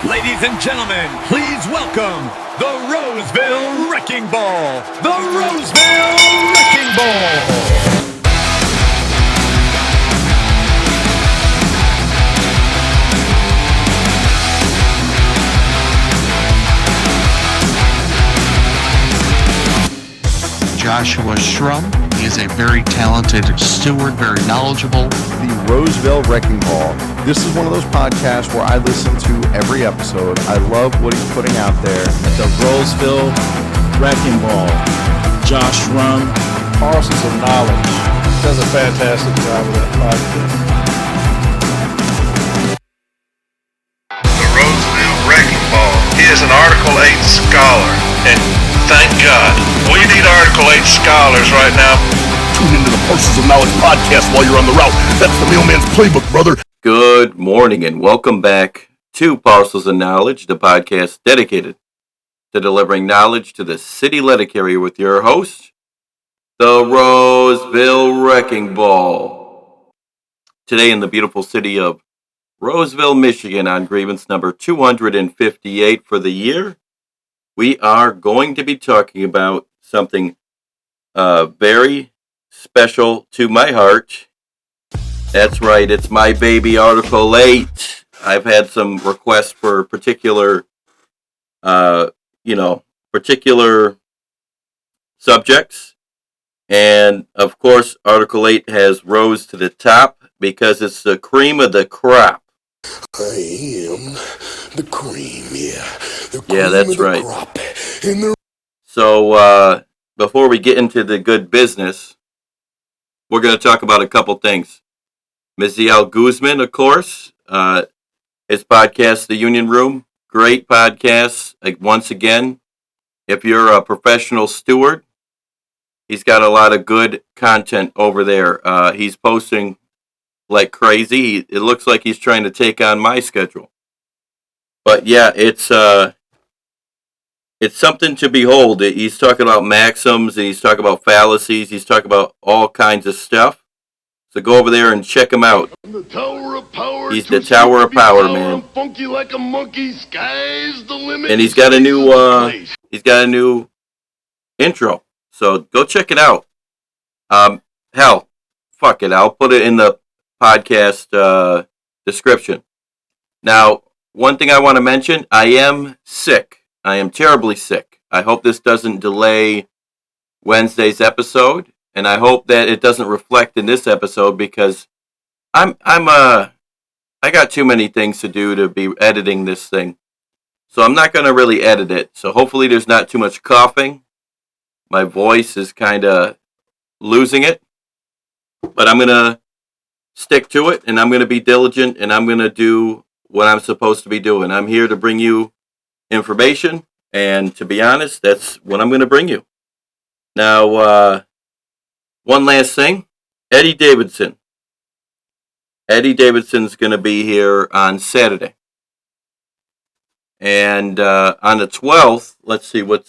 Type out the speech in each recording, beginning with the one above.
Ladies and gentlemen, please welcome the Roseville Wrecking Ball. The Roseville Wrecking Ball. Joshua Shrum. He is a very talented steward, very knowledgeable. The Roseville Wrecking Ball. This is one of those podcasts where I listen to every episode. I love what he's putting out there. The Roseville Wrecking Ball. Josh Shrum. Parcels of Knowledge. Does a fantastic job with that podcast. The Roseville Wrecking Ball. He is an Article 8 scholar, and thank God. We need Article 8 scholars right now. Tune into the Parcels of Knowledge podcast while you're on the route. That's the mailman's playbook, brother. Good morning and welcome back to Parcels of Knowledge, the podcast dedicated to delivering knowledge to the city letter carrier with your host, the Roseville Wrecking Ball. Today in the beautiful city of Roseville, Michigan, on grievance number 258 for the year, we are going to be talking about something very special to my heart. That's right, it's my baby, Article 8. I've had some requests for particular subjects. And, of course, Article 8 has rose to the top because it's the cream of the crop. I am the cream, The cream that's of the right. crop. So, before we get into the good business, we're going to talk about a couple things. Miziel Guzman, of course, his podcast, The Union Room, great podcast. Like, once again, if you're a professional steward, he's got a lot of good content over there. He's posting like crazy. It looks like he's trying to take on my schedule. But yeah, it's something to behold. He's talking about maxims, and he's talking about fallacies, he's talking about all kinds of stuff. So go over there and check him out. The Tower of Power. He's the Tower of Power, man. Funky like a monkey, sky's the limit. And he's got a new intro. So go check it out. Hell, fuck it. I'll put it in the podcast description. Now, one thing I want to mention, I am sick. I am terribly sick. I hope this doesn't delay Wednesday's episode, and I hope that it doesn't reflect in this episode because I got too many things to do to be editing this thing. So I'm not going to really edit it. So hopefully there's not too much coughing. My voice is kind of losing it, but I'm going to stick to it, and I'm going to be diligent, and I'm going to do what I'm supposed to be doing. I'm here to bring you information, and to be honest, that's what I'm going to bring you. Now, one last thing, Eddie Davidson. Eddie Davidson's going to be here on Saturday. And on the 12th, let's see, what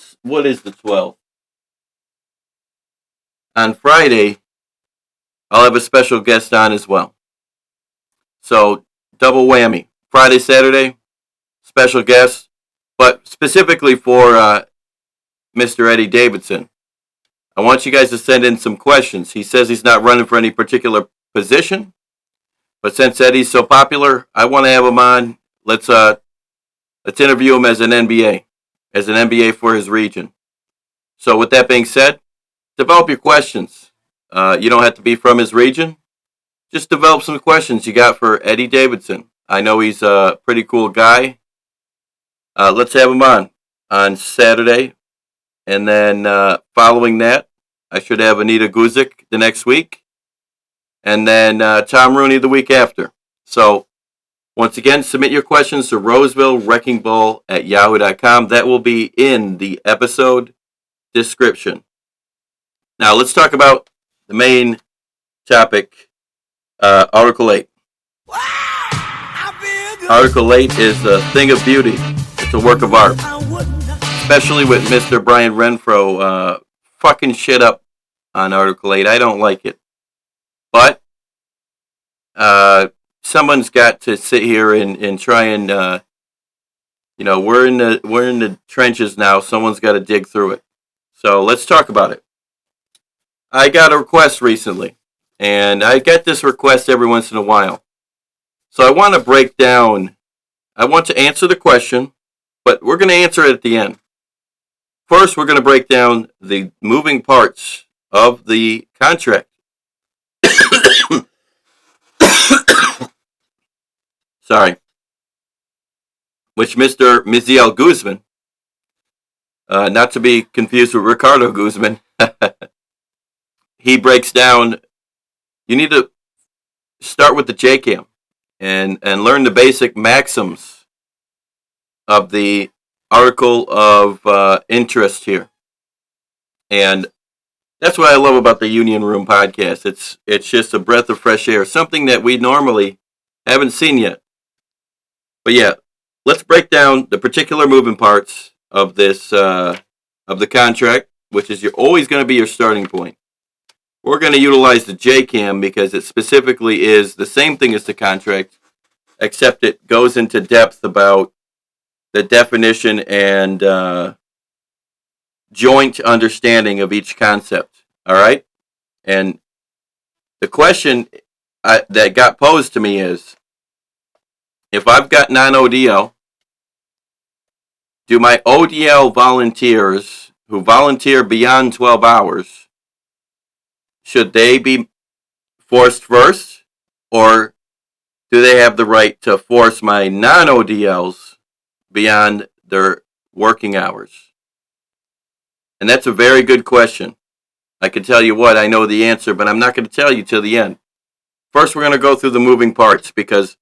is the 12th? On Friday, I'll have a special guest on as well. So, double whammy. Friday, Saturday, special guest. But specifically for Mr. Eddie Davidson, I want you guys to send in some questions. He says he's not running for any particular position. But since Eddie's so popular, I want to have him on. Let's interview him as an MBA for his region. So with that being said, develop your questions. You don't have to be from his region. Just develop some questions you got for Eddie Davidson. I know he's a pretty cool guy. Let's have him on Saturday. And then following that, I should have Anita Guzik the next week. And then Tom Rooney the week after. So, once again, submit your questions to rosevillewreckingball@yahoo.com. That will be in the episode description. Now, let's talk about the main topic, Article 8. Article 8 is a thing of beauty. It's a work of art. Especially with Mr. Brian Renfroe fucking shit up on Article 8. I don't like it. But someone's got to sit here and try and we're in the trenches now. Someone's got to dig through it. So let's talk about it. I got a request recently, and I get this request every once in a while. So I want to break down. I want to answer the question, but we're going to answer it at the end. First, we're going to break down the moving parts of the contract. Sorry. Which Mr. Miziel Guzman, not to be confused with Ricardo Guzman, he breaks down. You need to start with the JCAM and learn the basic maxims of the article of interest here. And that's what I love about the Union Room podcast. It's just a breath of fresh air, something that we normally haven't seen yet. But yeah, let's break down the particular moving parts of this of the contract, which is always going to be your starting point. We're going to utilize the JCAM because it specifically is the same thing as the contract, except it goes into depth about the definition and joint understanding of each concept. All right? And the question that got posed to me is, if I've got non ODL, do my ODL volunteers who volunteer beyond 12 hours, should they be forced first, or do they have the right to force my non ODLs beyond their working hours? And that's a very good question. I can tell you what, I know the answer, but I'm not going to tell you till the end. First, we're going to go through the moving parts because,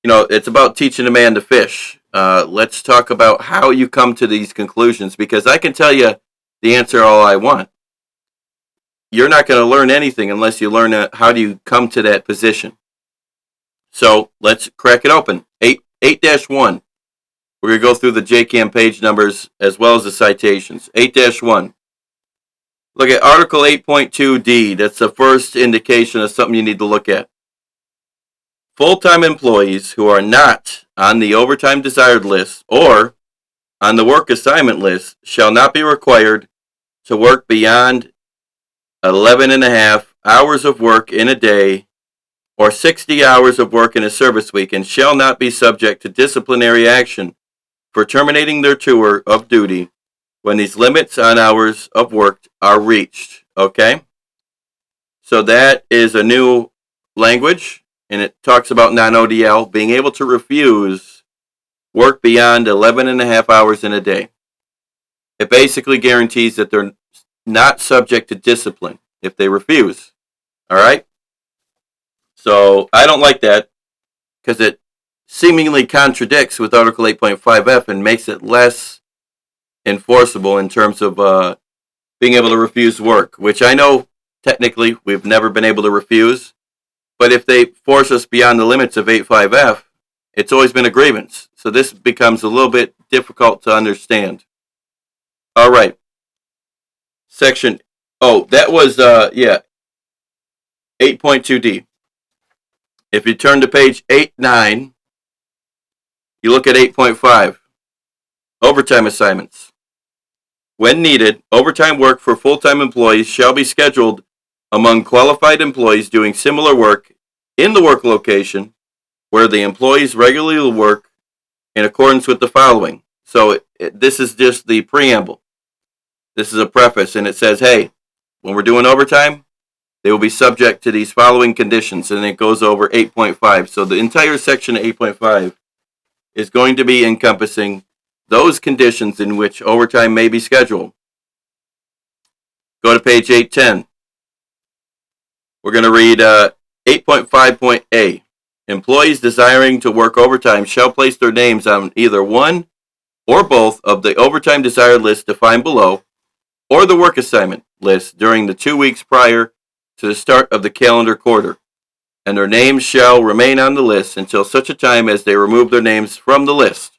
it's about teaching a man to fish. Let's talk about how you come to these conclusions, because I can tell you the answer all I want. You're not going to learn anything unless you learn how do you come to that position. So let's crack it open. 8-1. We're going to go through the JCAM page numbers as well as the citations. 8-1. Look at Article 8.2D. That's the first indication of something you need to look at. Full-time employees who are not on the overtime desired list or on the work assignment list shall not be required to work beyond 11.5 hours of work in a day or 60 hours of work in a service week, and shall not be subject to disciplinary action for terminating their tour of duty when these limits on hours of work are reached. Okay? So that is a new language. And it talks about non-ODL being able to refuse work beyond 11.5 hours in a day. It basically guarantees that they're not subject to discipline if they refuse. All right? So I don't like that because it seemingly contradicts with Article 8.5F and makes it less enforceable in terms of being able to refuse work, which I know technically we've never been able to refuse. But if they force us beyond the limits of 8.5F, it's always been a grievance. So this becomes a little bit difficult to understand. All right. Section, that was, 8.2D. If you turn to page 8.9, you look at 8.5. Overtime assignments. When needed, overtime work for full-time employees shall be scheduled among qualified employees doing similar work in the work location where the employees regularly work in accordance with the following. So this is just the preamble. This is a preface, and it says, hey, when we're doing overtime, they will be subject to these following conditions, and it goes over 8.5. So the entire section of 8.5 is going to be encompassing those conditions in which overtime may be scheduled. Go to page 810. We're going to read 8.5.A. Employees desiring to work overtime shall place their names on either one or both of the overtime desired lists defined below, or the work assignment list during the 2 weeks prior to the start of the calendar quarter, and their names shall remain on the list until such a time as they remove their names from the list.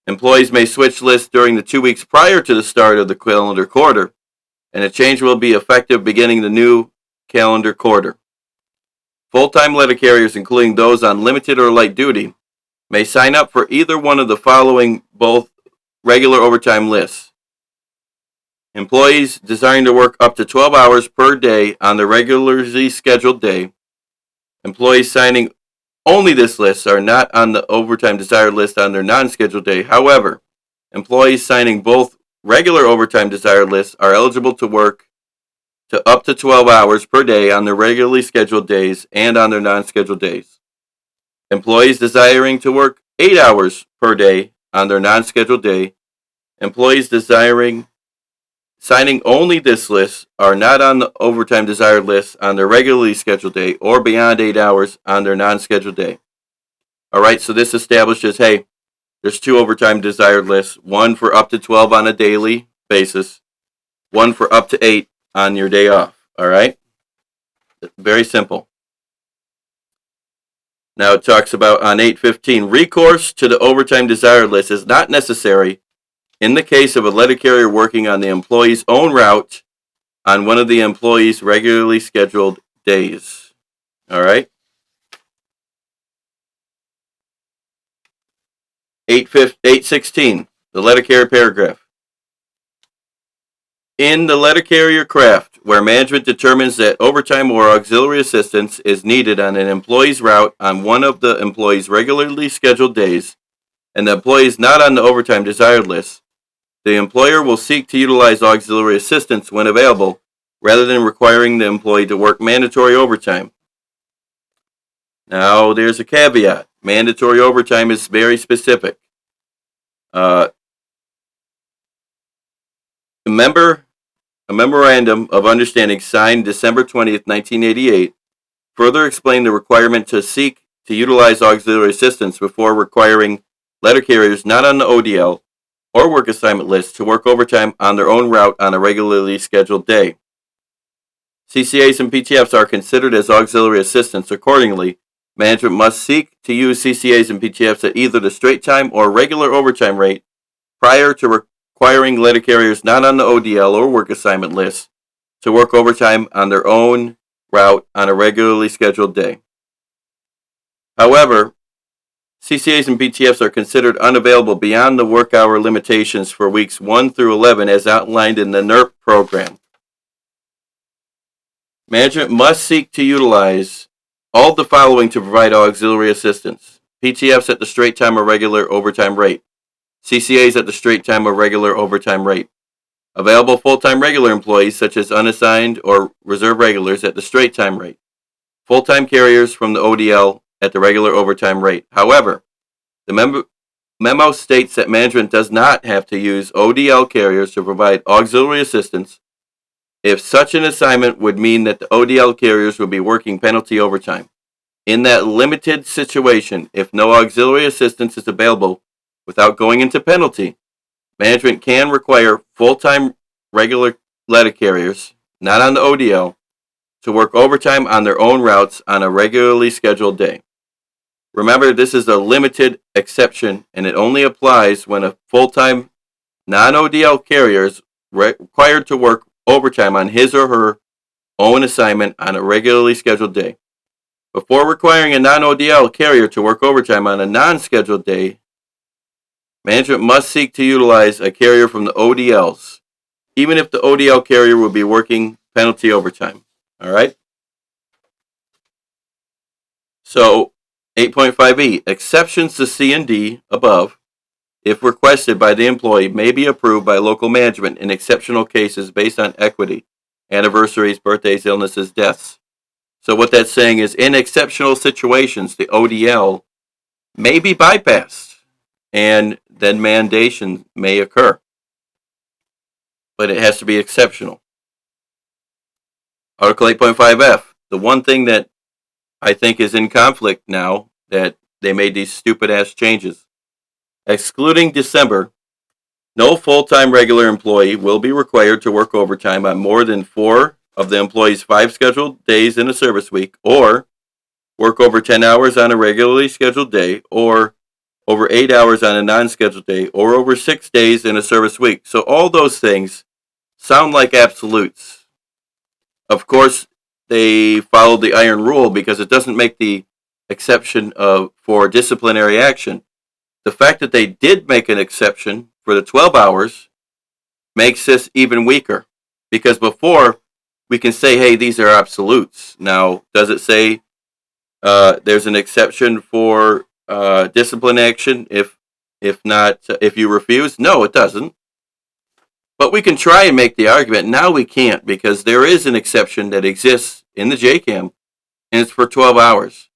Employees may switch lists during the 2 weeks prior to the start of the calendar quarter, and a change will be effective beginning the new calendar quarter. Full-time letter carriers, including those on limited or light duty, may sign up for either one of the following both regular overtime lists. Employees desiring to work up to 12 hours per day on the regularly scheduled day. Employees signing only this list are not on the overtime desired list on their non-scheduled day. However, employees signing both regular overtime desired lists are eligible to work to up to 12 hours per day on their regularly scheduled days and on their non-scheduled days. Employees desiring to work 8 hours per day on their non-scheduled day. Employees signing only this list are not on the overtime desired list on their regularly scheduled day or beyond 8 hours on their non-scheduled day. All right, so this establishes, hey, there's 2 overtime desired lists, one for up to 12 on a daily basis, one for up to 8 on your day off. All right? Very simple. Now it talks about on 8:15, recourse to the overtime desired list is not necessary in the case of a letter carrier working on the employee's own route on one of the employee's regularly scheduled days. All right? 8:16, the letter carrier paragraph. In the letter carrier craft, where management determines that overtime or auxiliary assistance is needed on an employee's route on one of the employee's regularly scheduled days, and the employee is not on the overtime desired list, the employer will seek to utilize auxiliary assistance when available, rather than requiring the employee to work mandatory overtime. Now, there's a caveat. Mandatory overtime is very specific. A memorandum of understanding signed December 20th, 1988, further explained the requirement to seek to utilize auxiliary assistance before requiring letter carriers not on the ODL or work assignment list to work overtime on their own route on a regularly scheduled day. CCAs and PTFs are considered as auxiliary assistance. Accordingly, management must seek to use CCAs and PTFs at either the straight time or regular overtime rate prior to requiring letter carriers not on the ODL or work assignment list to work overtime on their own route on a regularly scheduled day. However, CCAs and PTFs are considered unavailable beyond the work hour limitations for weeks 1 through 11 as outlined in the NERP program. Management must seek to utilize all the following to provide auxiliary assistance. PTFs at the straight time or regular overtime rate. CCAs at the straight time or regular overtime rate. Available full-time regular employees such as unassigned or reserve regulars at the straight time rate. Full-time carriers from the ODL at the regular overtime rate. However, the memo states that management does not have to use ODL carriers to provide auxiliary assistance if such an assignment would mean that the ODL carriers would be working penalty overtime. In that limited situation, if no auxiliary assistance is available without going into penalty, management can require full-time regular letter carriers, not on the ODL, to work overtime on their own routes on a regularly scheduled day. Remember, this is a limited exception, and it only applies when a full-time non-ODL carrier is required to work overtime on his or her own assignment on a regularly scheduled day. Before requiring a non-ODL carrier to work overtime on a non-scheduled day, management must seek to utilize a carrier from the ODLs, even if the ODL carrier will be working penalty overtime. All right? So, 8.5e, exceptions to C and D above, if requested by the employee, may be approved by local management in exceptional cases based on equity, anniversaries, birthdays, illnesses, deaths. So what that's saying is in exceptional situations, the ODL may be bypassed, and then mandation may occur. But it has to be exceptional. Article 8.5F, the one thing that I think is in conflict now that they made these stupid-ass changes. Excluding December, no full-time regular employee will be required to work overtime on more than 4 of the employee's 5 scheduled days in a service week, or work over 10 hours on a regularly scheduled day, or over 8 hours on a non-scheduled day, or over 6 days in a service week. So all those things sound like absolutes. Of course, they followed the iron rule because it doesn't make the exception for disciplinary action. The fact that they did make an exception for the 12 hours makes this even weaker. Because before, we can say, hey, these are absolutes. Now, does it say there's an exception for discipline action if you refuse? No, it doesn't. But we can try and make the argument. Now we can't, because there is an exception that exists in the JCAM, and it's for 12 hours.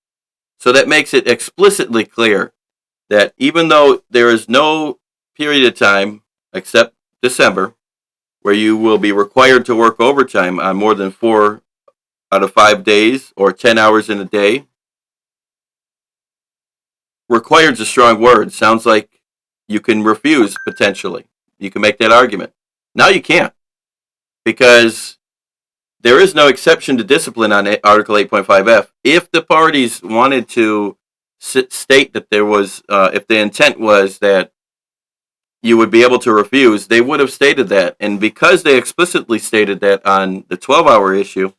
So that makes it explicitly clear that even though there is no period of time, except December, where you will be required to work overtime on more than 4 out of 5 days or 10 hours in a day. Required is a strong word. Sounds like you can refuse, potentially. You can make that argument. Now you can't, because there is no exception to discipline on Article 8.5F. If the parties wanted to state that there was, if the intent was that you would be able to refuse, they would have stated that. And because they explicitly stated that on the 12-hour issue,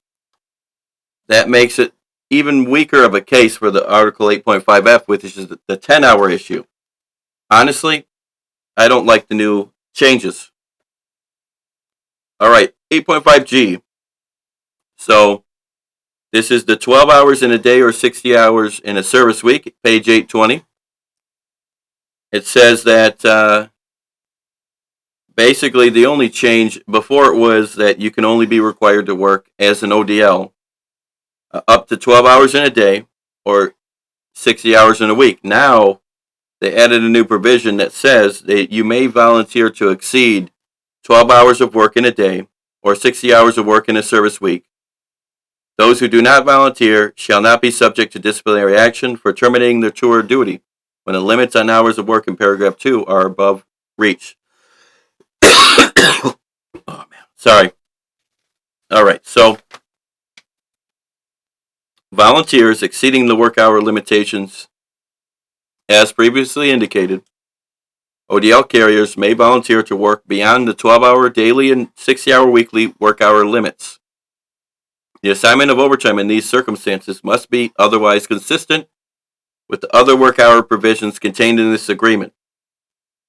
that makes it even weaker of a case for the Article 8.5F, which is the 10-hour issue. Honestly, I don't like the new changes. All right, 8.5G. So this is the 12 hours in a day or 60 hours in a service week, page 820. It says that basically the only change before it was that you can only be required to work as an ODL up to 12 hours in a day or 60 hours in a week. Now they added a new provision that says that you may volunteer to exceed 12 hours of work in a day or 60 hours of work in a service week. Those who do not volunteer shall not be subject to disciplinary action for terminating their tour of duty when the limits on hours of work in paragraph 2 are above reach. Oh, man. Sorry. All right. So, volunteers exceeding the work hour limitations, as previously indicated, ODL carriers may volunteer to work beyond the 12-hour daily and 60-hour weekly work hour limits. The assignment of overtime in these circumstances must be otherwise consistent with the other work hour provisions contained in this agreement.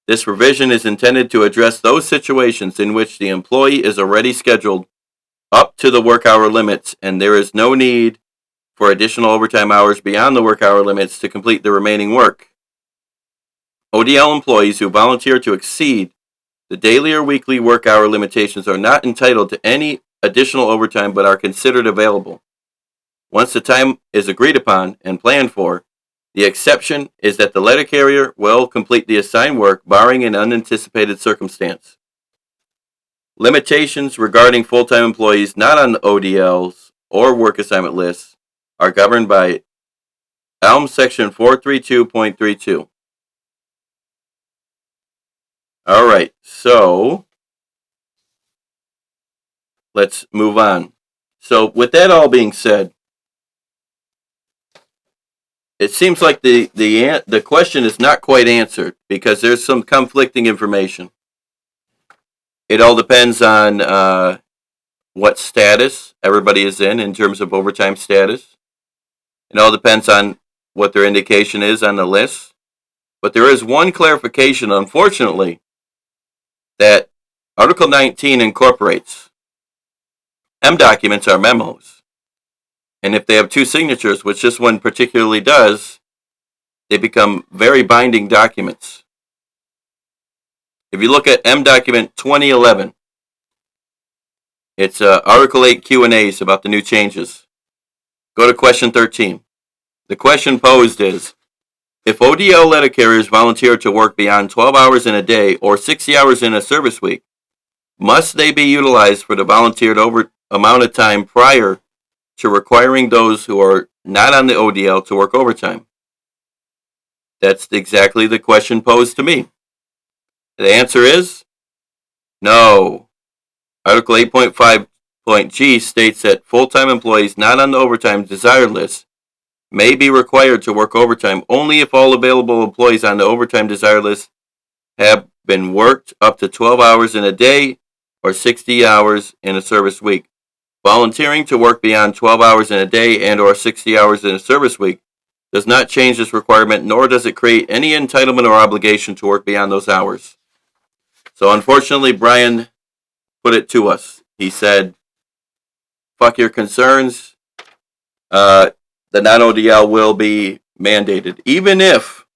This provision is intended to address those situations in which the employee is already scheduled up to the work hour limits and there is no need for additional overtime hours beyond the work hour limits to complete the remaining work. ODL employees who volunteer to exceed the daily or weekly work hour limitations are not entitled to any additional overtime but are considered available. Once the time is agreed upon and planned for, the exception is that the letter carrier will complete the assigned work barring an unanticipated circumstance. Limitations regarding full-time employees not on the ODLs or work assignment lists are governed by ELM section 432.32. All right, so let's move on. So with that all being said, it seems like the question is not quite answered because there's some conflicting information. It all depends on what status everybody is in terms of overtime status. It all depends on what their indication is on the list. But there is one clarification, unfortunately, that Article 19 incorporates. M documents are memos. And if they have two signatures, which this one particularly does, they become very binding documents. If you look at M document 2011, it's Article 8 Q&As about the new changes. Go to question 13. The question posed is, if ODL letter carriers volunteer to work beyond 12 hours in a day or 60 hours in a service week, must they be utilized for the volunteered amount of time prior to requiring those who are not on the ODL to work overtime? That's exactly the question posed to me. The answer is no. Article 8.5.G states that full-time employees not on the overtime desired list may be required to work overtime only if all available employees on the overtime desired list have been worked up to 12 hours in a day or 60 hours in a service week. Volunteering to work beyond 12 hours in a day and or 60 hours in a service week does not change this requirement, nor does it create any entitlement or obligation to work beyond those hours. So unfortunately, Brian put it to us. He said, fuck your concerns. The non-ODL will be mandated, even if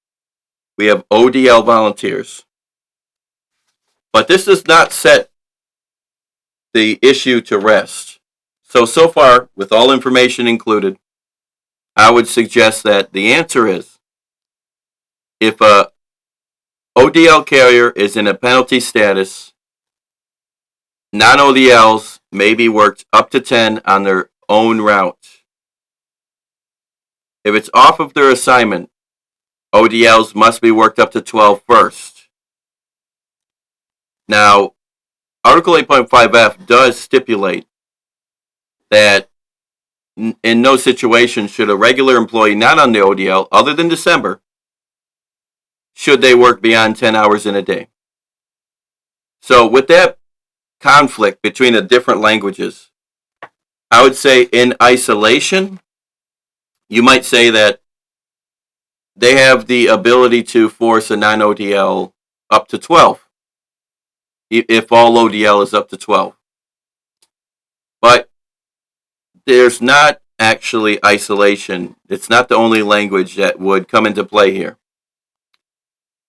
we have ODL volunteers. But this does not set the issue to rest. So far, with all information included, I would suggest that the answer is, if a ODL carrier is in a penalty status, non-ODLs may be worked up to 10 on their own route. If it's off of their assignment, ODLs must be worked up to 12 first. Now, Article 8.5F does stipulate that in no situation should a regular employee not on the ODL, other than December, should they work beyond 10 hours in a day. So with that conflict between the different languages, I would say in isolation, you might say that they have the ability to force a non-ODL up to 12, if all ODL is up to 12. But there's not actually isolation. It's not the only language that would come into play here.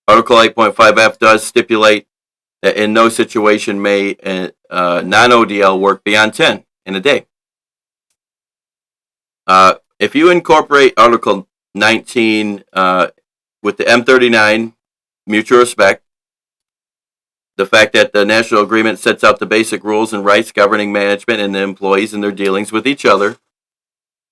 Article 8.5F does stipulate that in no situation may non-ODL work beyond 10 in a day. If you incorporate Article 19 with the M39, mutual respect, the fact that the national agreement sets out the basic rules and rights governing management and the employees in their dealings with each other,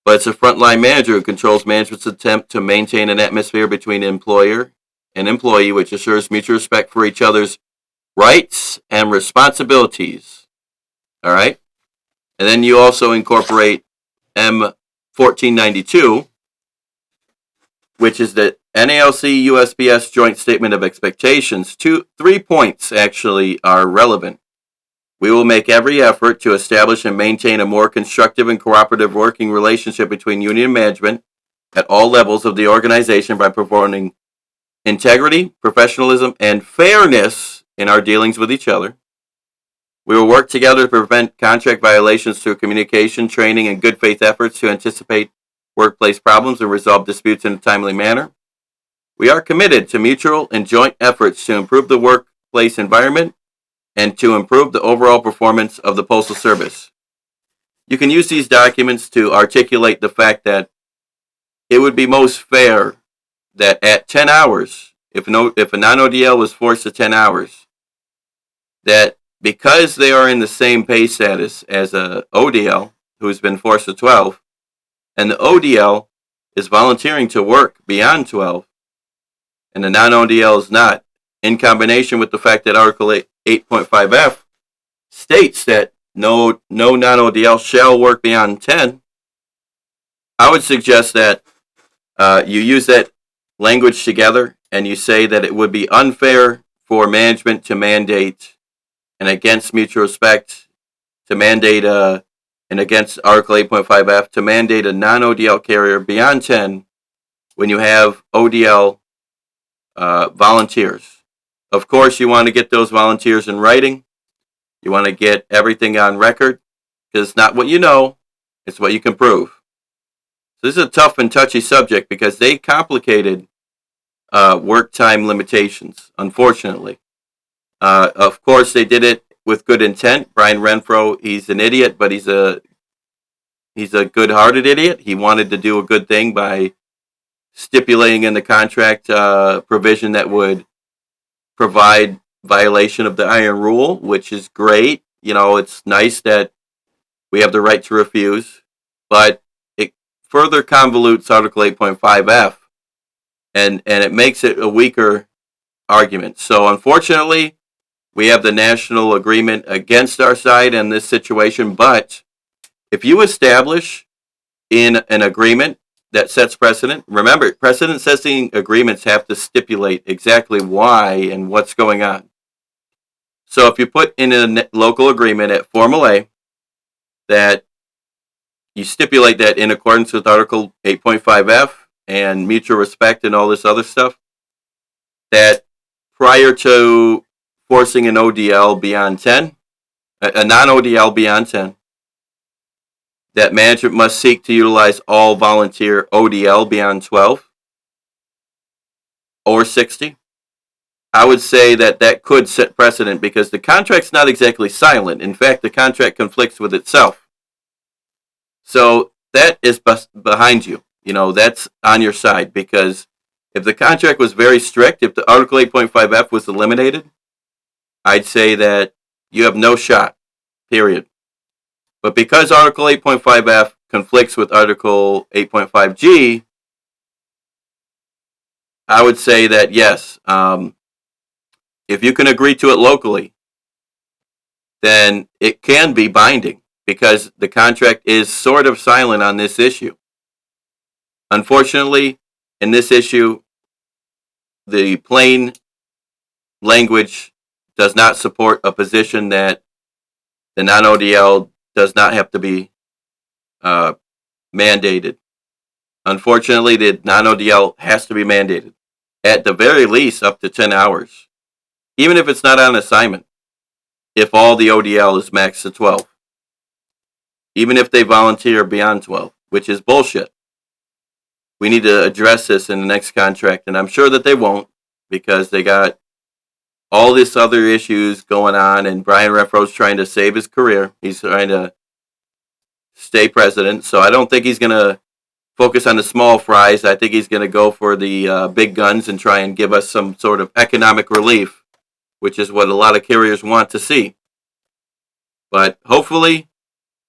but it's a frontline manager who controls management's attempt to maintain an atmosphere between employer and employee which assures mutual respect for each other's rights and responsibilities. All right? And then you also incorporate M1492, which is the NALC USPS Joint Statement of Expectations. 3 points actually are relevant. We will make every effort to establish and maintain a more constructive and cooperative working relationship between union management at all levels of the organization by promoting integrity, professionalism, and fairness in our dealings with each other. We will work together to prevent contract violations through communication, training, and good faith efforts to anticipate workplace problems and resolve disputes in a timely manner. We are committed to mutual and joint efforts to improve the workplace environment and to improve the overall performance of the Postal Service. You can use these documents to articulate the fact that it would be most fair that at 10 hours, if a non-ODL was forced to 10 hours, that because they are in the same pay status as a ODL who has been forced to 12, and the ODL is volunteering to work beyond 12, and the non-ODL is not, in combination with the fact that Article 8.5F states that no non-ODL shall work beyond 10, I would suggest that you use that language together and you say that it would be unfair for management to mandate, and against mutual respect, to mandate and against Article 8.5F, to mandate a non-ODL carrier beyond 10 when you have ODL volunteers. Of course, you want to get those volunteers in writing. You want to get everything on record, because it's not what you know, it's what you can prove. So this is a tough and touchy subject because they complicated work time limitations, unfortunately. Of course, they did it with good intent. Brian Renfroe, he's an idiot, but he's a good-hearted idiot. He wanted to do a good thing by stipulating in the contract provision that would provide violation of the iron rule, which is great. You know, it's nice that we have the right to refuse, but it further convolutes Article 8.5F, and it makes it a weaker argument. So unfortunately, we have the national agreement against our side in this situation, but if you establish in an agreement that sets precedent, remember, precedent-setting agreements have to stipulate exactly why and what's going on. So if you put in a local agreement at Formal A that you stipulate that in accordance with Article 8.5F, and mutual respect and all this other stuff, that prior to forcing an ODL beyond 10, a non-ODL beyond 10, that management must seek to utilize all volunteer ODL beyond 12 or 60. I would say that could set precedent because the contract's not exactly silent. In fact, the contract conflicts with itself. So that is behind you. That's on your side, because if the contract was very strict, if the Article 8.5F was eliminated, I'd say that you have no shot, period. But because Article 8.5F conflicts with Article 8.5G, I would say that yes, if you can agree to it locally, then it can be binding because the contract is sort of silent on this issue. Unfortunately, in this issue, the plain language does not support a position that the non-ODL does not have to be mandated. Unfortunately, the non-ODL has to be mandated, at the very least up to 10 hours. Even if it's not on assignment, if all the ODL is maxed to 12. Even if they volunteer beyond 12, which is bullshit. We need to address this in the next contract, and I'm sure that they won't, because they got all this other issues going on, and Brian Renfroe's trying to save his career. He's trying to stay president, so I don't think he's going to focus on the small fries. I think he's going to go for the big guns and try and give us some sort of economic relief, which is what a lot of carriers want to see. But hopefully,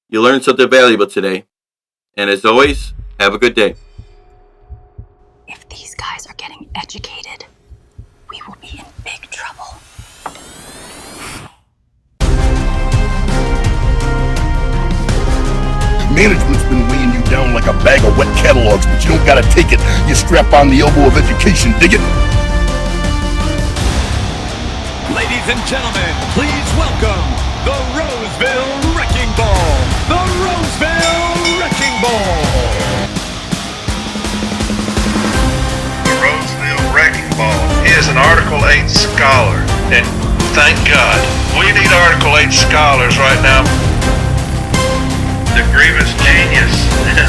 you learned something valuable today. And as always, have a good day. If these guys are getting educated, we will be in big trouble. Management's been weighing you down like a bag of wet catalogs, but you don't gotta take it. You strap on the elbow of education, dig it? Ladies and gentlemen, please welcome the Roseville Wrecking Ball. The Roseville Wrecking Ball. The Roseville Wrecking Ball is an Article 8 scholar, and thank God, we need Article 8 scholars right now. The grievous genius,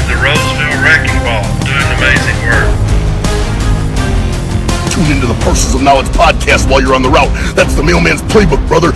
the Roseville Wrecking Ball, doing amazing work. Tune into the Parcels of Knowledge podcast while you're on the route. That's the mailman's playbook, brother.